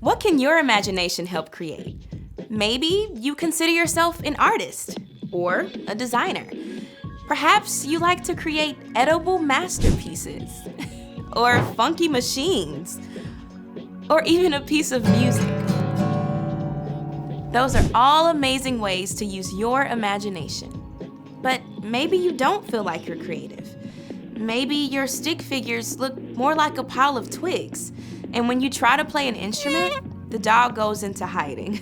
What can your imagination help create? Maybe you consider yourself an artist or a designer. Perhaps you like to create edible masterpieces or funky machines or even a piece of music. Those are all amazing ways to use your imagination. But maybe you don't feel like you're creative. Maybe your stick figures look more like a pile of twigs, and when you try to play an instrument, the dog goes into hiding.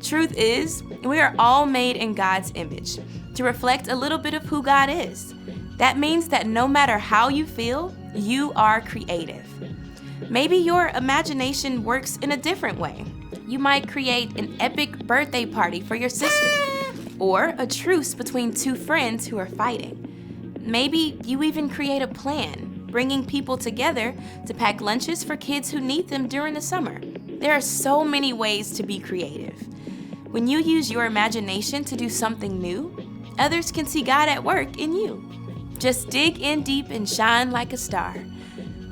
Truth is, we are all made in God's image to reflect a little bit of who God is. That means that no matter how you feel, you are creative. Maybe your imagination works in a different way. You might create an epic birthday party for your sister, or a truce between two friends who are fighting. Maybe you even create a plan, bringing people together to pack lunches for kids who need them during the summer. There are so many ways to be creative. When you use your imagination to do something new, others can see God at work in you. Just dig in deep and shine like a star.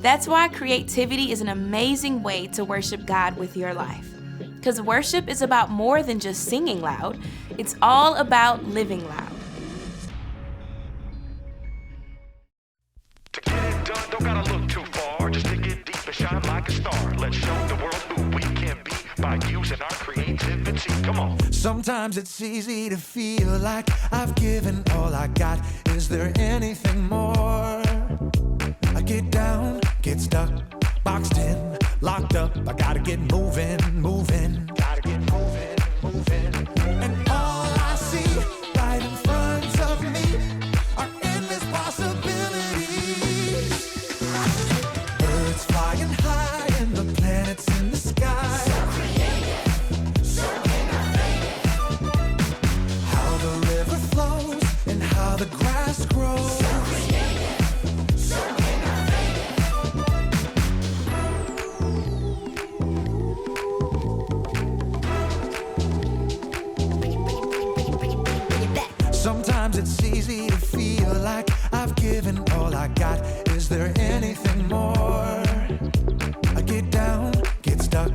That's why creativity is an amazing way to worship God with your life. Because worship is about more than just singing loud. It's all about living loud. To get it done, don't gotta look too far. Just dig in deep and shine like a star. Let's show the world who we can be by using our creativity. Come on. Sometimes it's easy to feel like I've given all I got. Is there anything more? I get down, get stuck, boxed in, locked up. I gotta get moving, moving. Gotta get moving, moving. And all I see right in front of me are endless possibilities. Birds flying high and the planets in the sky. So creative, so innovative. How the river flows and how the grass grows. So creative, so sometimes it's easy to feel like I've given all I got. Is there anything more? I get down, get stuck,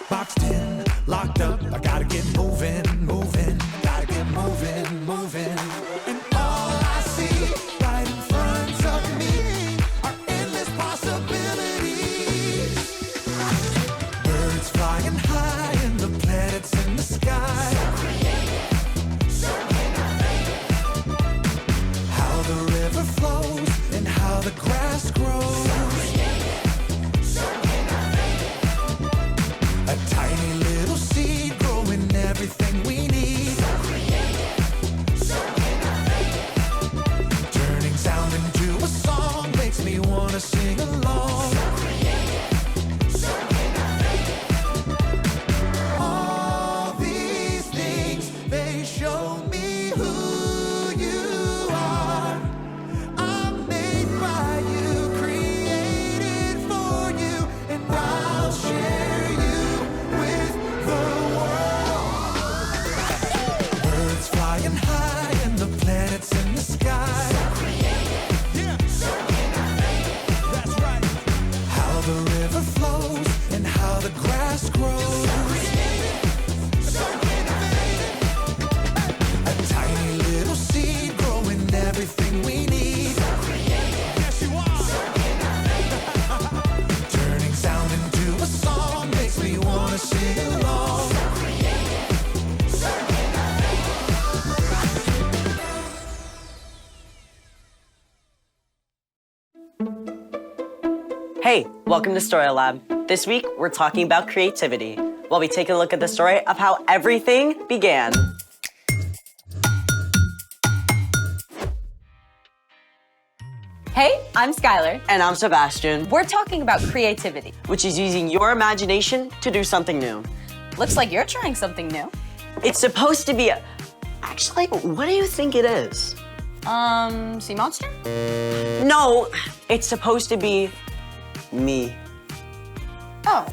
boxed in, locked up. I gotta get moving, moving. Gotta get moving, moving. And all I see right in front of me are endless possibilities. Birds flying high and the planets in the sky. The river flows and how the grass grows. So a tiny little seed growing everything we need. So turning sound into a song makes me wanna sing along. All these things, they show me who you are. I'm made by you, created for you, and I'll share you with the world. Birds flying high and the planets in the sky. So creative, so innovative. That's right. How the river flows and how the grass grows. So creative, so innovative. A tiny little seed growing everything we need. So creative, yes you are. So innovative. Turning sound into a song makes me wanna sing along. So creative, so Hey, welcome to Story Lab. This week, we're talking about creativity. We'll be taking a look at the story of how everything began. Hey, I'm Skylar. And I'm Sebastian, We're talking about creativity. which is using your imagination to do something new. Looks like you're trying something new. It's supposed to be Actually, what do you think it is? Sea monster? No, it's supposed to be me. Oh.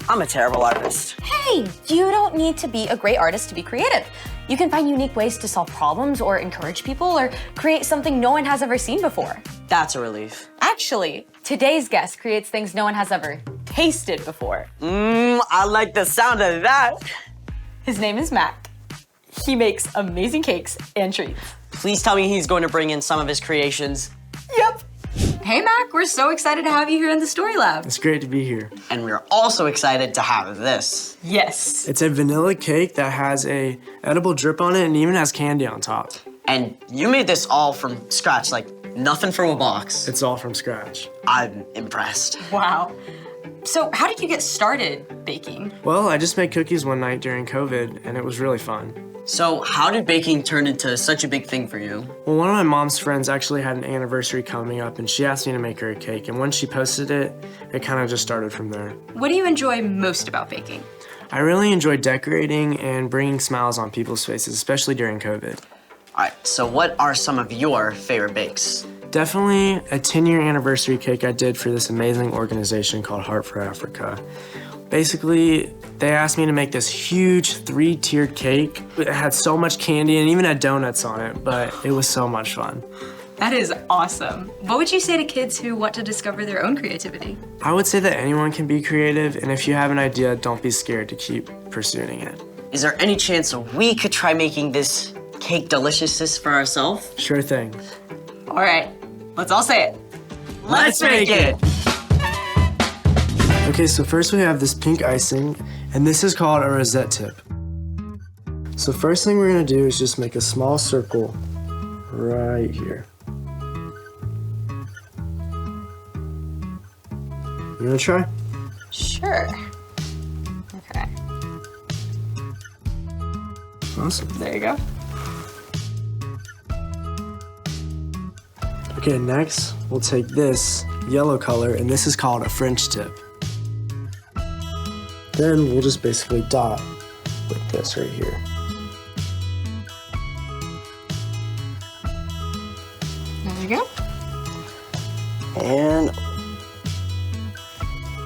I'm a terrible artist. Hey, you don't need to be a great artist to be creative. You can find unique ways to solve problems or encourage people or create something no one has ever seen before. That's a relief. Actually, today's guest creates things no one has ever tasted before. I like the sound of that. His name is Mac. He makes amazing cakes and treats. Please tell me he's going to bring in some of his creations. Yep. Hey Mac, we're so excited to have you here in the Story Lab. It's great to be here. And we're also excited to have this. Yes. It's a vanilla cake that has a edible drip on it and even has candy on top. And you made this all from scratch, like nothing from a box. It's all from scratch. I'm impressed. Wow. So how did you get started baking? Well, I just made cookies one night during COVID and it was really fun. So how did baking turn into such a big thing for you? Well, one of my mom's friends actually had an anniversary coming up and she asked me to make her a cake. And when she posted it, it kind of just started from there. What do you enjoy most about baking? I really enjoy decorating and bringing smiles on people's faces, especially during COVID. All right, so what are some of your favorite bakes? Definitely a 10-year anniversary cake I did for this amazing organization called Heart for Africa. Basically, they asked me to make this huge 3-tiered cake. It had so much candy and even had donuts on it, but it was so much fun. That is awesome. What would you say to kids who want to discover their own creativity? I would say that anyone can be creative, and if you have an idea, don't be scared to keep pursuing it. Is there any chance we could try making this cake deliciousness for ourselves? Sure thing. All right, let's all say it. Let's make it! Okay, so first we have this pink icing, and this is called a rosette tip. So first thing we're gonna do is just make a small circle right here. You wanna try? Sure. Okay, Awesome. there you go. Okay, next we'll take this yellow color, and this is called a French tip. Then we'll just basically dot with this right here. There you go. And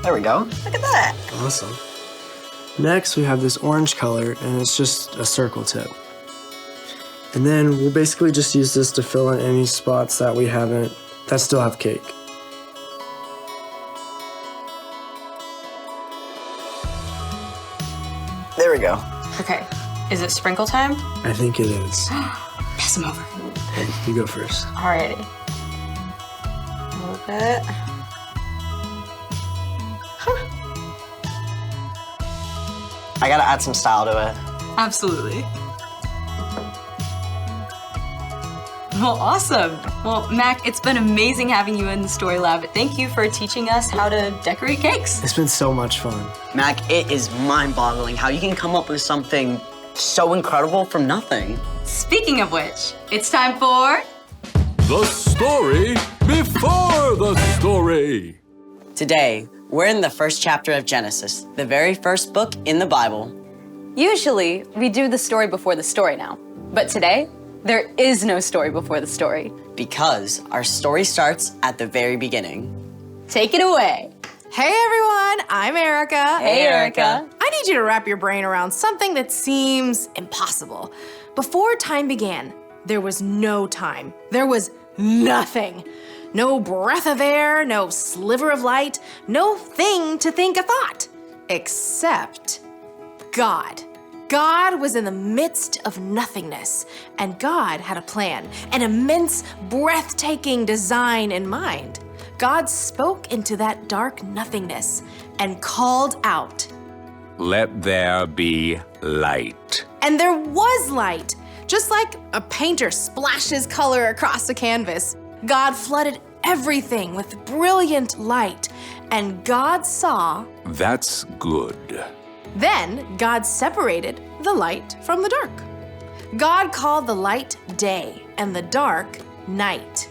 there we go. Look at that. Awesome. Next, we have this orange color, and it's just a circle tip. And then we'll basically just use this to fill in any spots that that still have cake. There we go. Okay, is it sprinkle time? I think it is. Pass them over. Hey, you go first. Alrighty. A little bit. I gotta add some style to it. Absolutely. Well, awesome. Well, Mac, it's been amazing having you in the Story Lab. Thank you for teaching us how to decorate cakes. It's been so much fun. Mac, it is mind-boggling how you can come up with something so incredible from nothing. Speaking of which, it's time for... The story before the story. Today, we're in the first chapter of Genesis, the very first book in the Bible. Usually, we do the story before the story now. But today, there is no story before the story. Because our story starts at the very beginning. Take it away. Hey everyone, I'm Erica. Hey, Erica. I need you to wrap your brain around something that seems impossible. Before time began, there was no time. There was nothing. No breath of air, no sliver of light, no thing to think a thought. Except God. God was in the midst of nothingness, and God had a plan, an immense, breathtaking design in mind. God spoke into that dark nothingness and called out. Let there be light. And there was light. Just like a painter splashes color across a canvas, God flooded everything with brilliant light, and God saw. That's good. Then God separated the light from the dark. God called the light day and the dark night.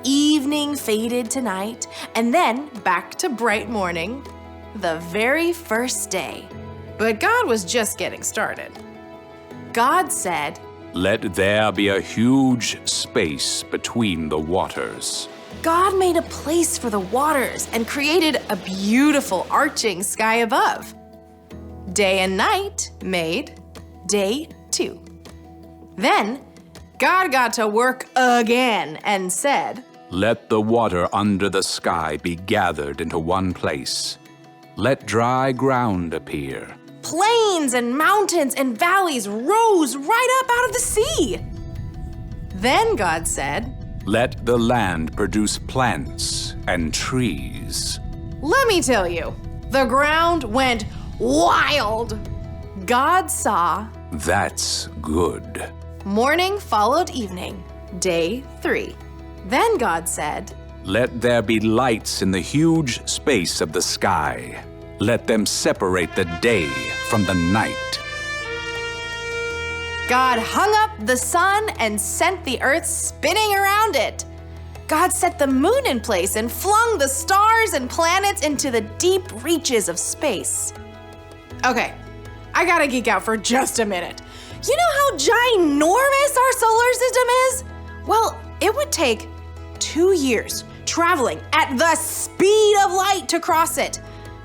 Evening faded to night, and then back to bright morning, the very first day. But God was just getting started. God said, Let there be a huge space between the waters. God made a place for the waters and created a beautiful arching sky above. Day and night made day 2. Then God got to work again and said, Let the water under the sky be gathered into one place, Let dry ground appear. Plains and mountains and valleys rose right up out of the sea. Then God said, Let the land produce plants and trees. let me tell you, the ground went wild. God saw That's good. morning followed evening, day 3. Then God said, Let there be lights in the huge space of the sky. Let them separate the day from the night. God hung up the sun and sent the earth spinning around it. God set the moon in place and flung the stars and planets into the deep reaches of space. Okay, I gotta geek out for just a minute. You know how ginormous our solar system is? Well, it would take 2 years traveling at the speed of light to cross it.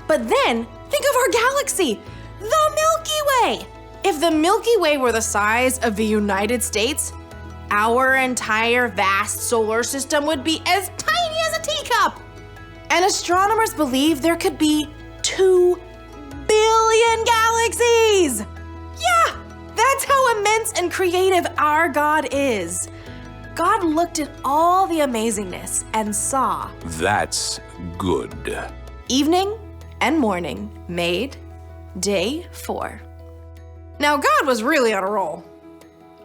But then, think of our galaxy, the Milky Way. If the Milky Way were the size of the United States, our entire vast solar system would be as tiny as a teacup. And astronomers believe there could be 2 billion galaxies. Yeah, that's how immense and creative our God is. God looked at all the amazingness and saw That's good. evening and morning made day 4. Now, God was really on a roll.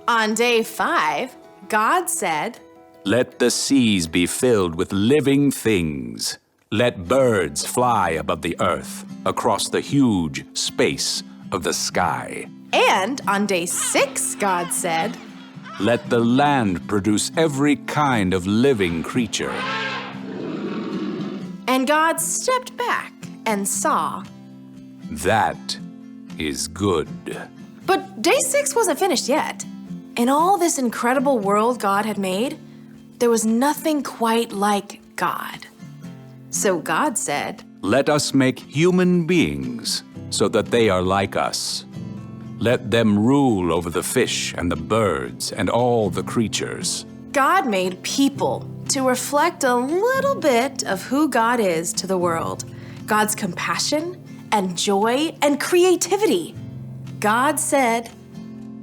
On day 5, God said, Let the seas be filled with living things. Let birds fly above the earth across the huge space of the sky. and on day 6, God said, Let the land produce every kind of living creature. and God stepped back and saw. That is good. But day 6 wasn't finished yet. In all this incredible world God had made, there was nothing quite like God. So God said, Let us make human beings so that they are like us. Let them rule over the fish and the birds and all the creatures. God made people to reflect a little bit of who God is to the world. God's compassion and joy and creativity. God said,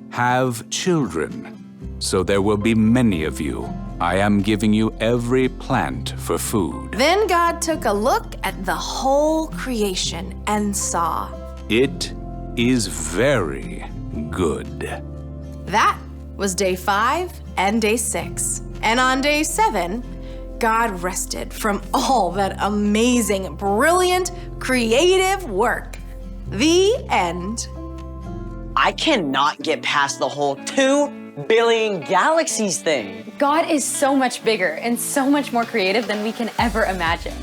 Have children, so there will be many of you. I am giving you every plant for food. Then God took a look at the whole creation and saw. It is very good. That was day 5 and day 6. And on day 7, God rested from all that amazing, brilliant, creative work. The end. I cannot get past the whole 2 billion galaxies thing. God is so much bigger and so much more creative than we can ever imagine.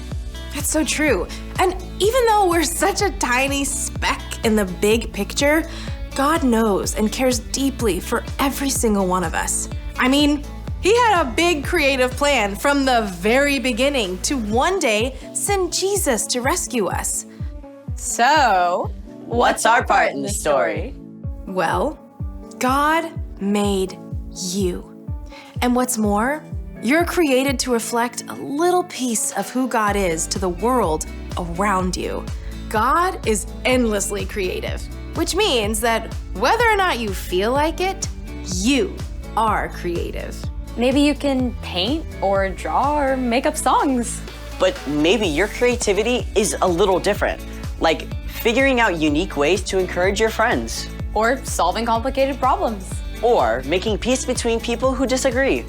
That's so true. And even though we're such a tiny speck in the big picture, God knows and cares deeply for every single one of us. I mean, He had a big creative plan from the very beginning to one day send Jesus to rescue us. So, What's our part in the story? Well, God made you. And what's more, you're created to reflect a little piece of who God is to the world around you. God is endlessly creative, which means that whether or not you feel like it, you are creative. maybe you can paint or draw or make up songs. But maybe your creativity is a little different, like figuring out unique ways to encourage your friends, Or solving complicated problems. or making peace between people who disagree.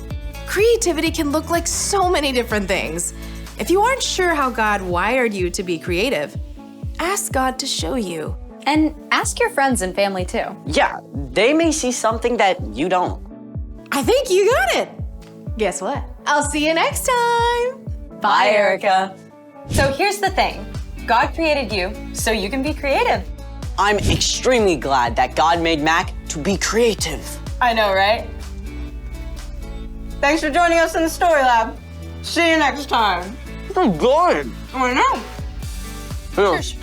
Creativity can look like so many different things. If you aren't sure how God wired you to be creative, ask God to show you. And ask your friends and family too. Yeah, they may see something that you don't. I think you got it. Guess what? I'll see you next time. Bye, Erica. So here's the thing. God created you so you can be creative. I'm extremely glad that God made Mac to be creative. I know, right? Thanks for joining us in the Story Lab. See you next time. Oh, God. I know. Yeah. Cheers.